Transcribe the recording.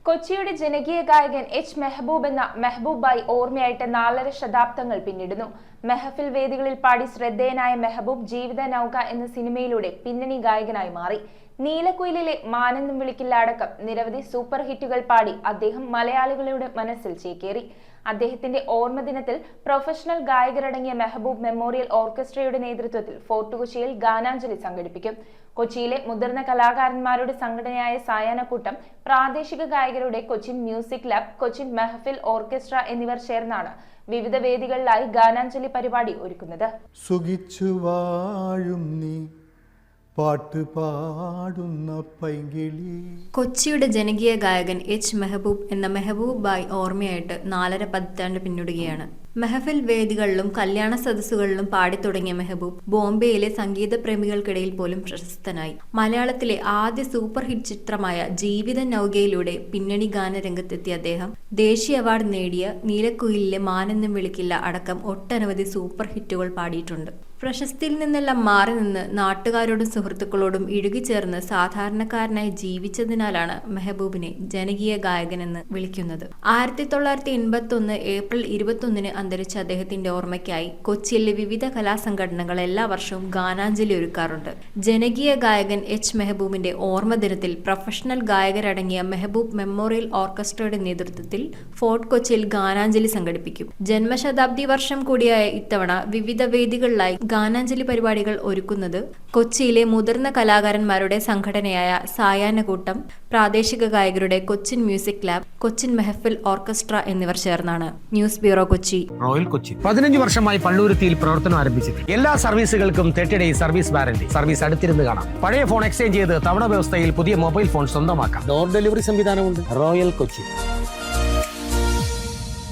കൊച്ചിയുടെ ജനകീയ ഗായകൻ എച്ച് മെഹബൂബ് എന്ന മെഹബൂബ് ബായ് ഓർമ്മയായിട്ട് 4.5 ശതാബ്ദങ്ങൾ പിന്നിടുന്നു. മെഹഫിൽ വേദികളിൽ പാടി ശ്രദ്ധേയനായ മെഹബൂബ് ജീവിത നൗക എന്ന സിനിമയിലൂടെ പിന്നണി ഗായകനായി മാറി. നീലക്കുയിലിലെ മാനെന്നും വിളിക്കില്ല അടക്കം നിരവധി സൂപ്പർ ഹിറ്റുകൾ പാടി അദ്ദേഹം മലയാളികളുടെ മനസ്സിൽ ചേക്കേറി. അദ്ദേഹത്തിന്റെ ഓർമ്മദിനത്തിൽ പ്രൊഫഷണൽ ഗായകരടങ്ങിയ മെഹബൂബ് മെമ്മോറിയൽ ഓർക്കസ്ട്രയുടെ നേതൃത്വത്തിൽ ഫോർട്ട് കൊച്ചിയിൽ ഗാനാഞ്ജലി സംഘടിപ്പിക്കും. കൊച്ചിയിലെ മുതിർന്ന കലാകാരന്മാരുടെ സംഘടനയായ സായാഹ്നക്കൂട്ടം, പ്രാദേശിക ഗായകരുടെ Cochin Music Lab, Cochin Mehfil Orchestra എന്നിവർ ചേർന്നാണ് വിവിധ വേദികളിലായി ഗാനാഞ്ജലി പരിപാടി ഒരുക്കുന്നത്. സുഖിച്ചു വാഴും നീ പാട്ട് പാടുന്ന പൈങ്കിളി. കൊച്ചിയുടെ ജനകീയ ഗായകൻ എച്ച് മെഹബൂബ് എന്ന മെഹബൂബ് ബായ് ഓർമ്മയായിട്ട് 4.5 പതിറ്റാണ്ട് പിന്നിടുകയാണ്. മെഹഫിൽ വേദികളിലും കല്യാണ സദസ്സുകളിലും പാടിത്തുടങ്ങിയ മെഹബൂബ് ബോംബെയിലെ സംഗീത പ്രേമികൾക്കിടയിൽ പോലും പ്രശസ്തനായി. മലയാളത്തിലെ ആദ്യ സൂപ്പർ ഹിറ്റ് ചിത്രമായ ജീവിത നൗകയിലൂടെ പിന്നണി ഗാനരംഗത്തെത്തിയ അദ്ദേഹം ദേശീയ അവാർഡ് നേടിയ നീലക്കുയിലിലെ മാനെന്നും വിളിക്കില്ല അടക്കം ഒട്ടനവധി സൂപ്പർ ഹിറ്റുകൾ പാടിയിട്ടുണ്ട്. പ്രശസ്തിയിൽ നിന്നെല്ലാം മാറി നിന്ന് നാട്ടുകാരോടും സുഹൃത്തുക്കളോടും ഇഴുകിച്ചേർന്ന് സാധാരണക്കാരനായി ജീവിച്ചതിനാലാണ് മെഹബൂബിനെ ജനകീയ ഗായകനെന്ന് വിളിക്കുന്നത്. 1981 ഏപ്രിൽ 21 അന്തരിച്ച അദ്ദേഹത്തിന്റെ ഓർമ്മയ്ക്കായി കൊച്ചിയിലെ വിവിധ കലാസംഘടനകൾ എല്ലാ വർഷവും ഗാനാഞ്ജലി ഒരുക്കാറുണ്ട്. ജനകീയ ഗായകൻ എച്ച് മെഹബൂബിന്റെ ഓർമ്മ ദിനത്തിൽ പ്രൊഫഷണൽ ഗായകരടങ്ങിയ മെഹബൂബ് മെമ്മോറിയൽ ഓർക്കസ്ട്രയുടെ നേതൃത്വത്തിൽ ഫോർട്ട് കൊച്ചിയിൽ ഗാനാഞ്ജലി സംഘടിപ്പിക്കും. ജന്മശതാബ്ദി വർഷം കൂടിയായ ഇത്തവണ വിവിധ വേദികളിലായി ഗാനാഞ്ജലി പരിപാടികൾ ഒരുക്കുന്നത് കൊച്ചിയിലെ മുതിർന്ന കലാകാരന്മാരുടെ സംഘടനയായ സായാഹ്നക്കൂട്ടം, പ്രാദേശിക ഗായകരുടെ Cochin Music Lab, Cochin Mehfil Orchestra എന്നിവർ ചേർന്നാണ്. News bureau, Kochi. Royal Kochi 15 വർഷമായി പള്ളുരുത്തിയിൽ പ്രവർത്തനം ആരംഭിച്ചിട്ട് എല്ലാ സർവീസുകൾക്കും 30 ഡേയ്സ് സർവീസ് വാറന്റി. സർവീസ് അടുത്തിരുന്ന് കാണാം. പഴയ ഫോൺ എക്സ്ചേഞ്ച് ചെയ്ത് തവണ വ്യവസ്ഥയിൽ പുതിയ മൊബൈൽ ഫോൺ സ്വന്തമാക്കാം. ഡോർ ഡെലിവറി സംവിധാനമുണ്ട്. റോയൽ കൊച്ചി.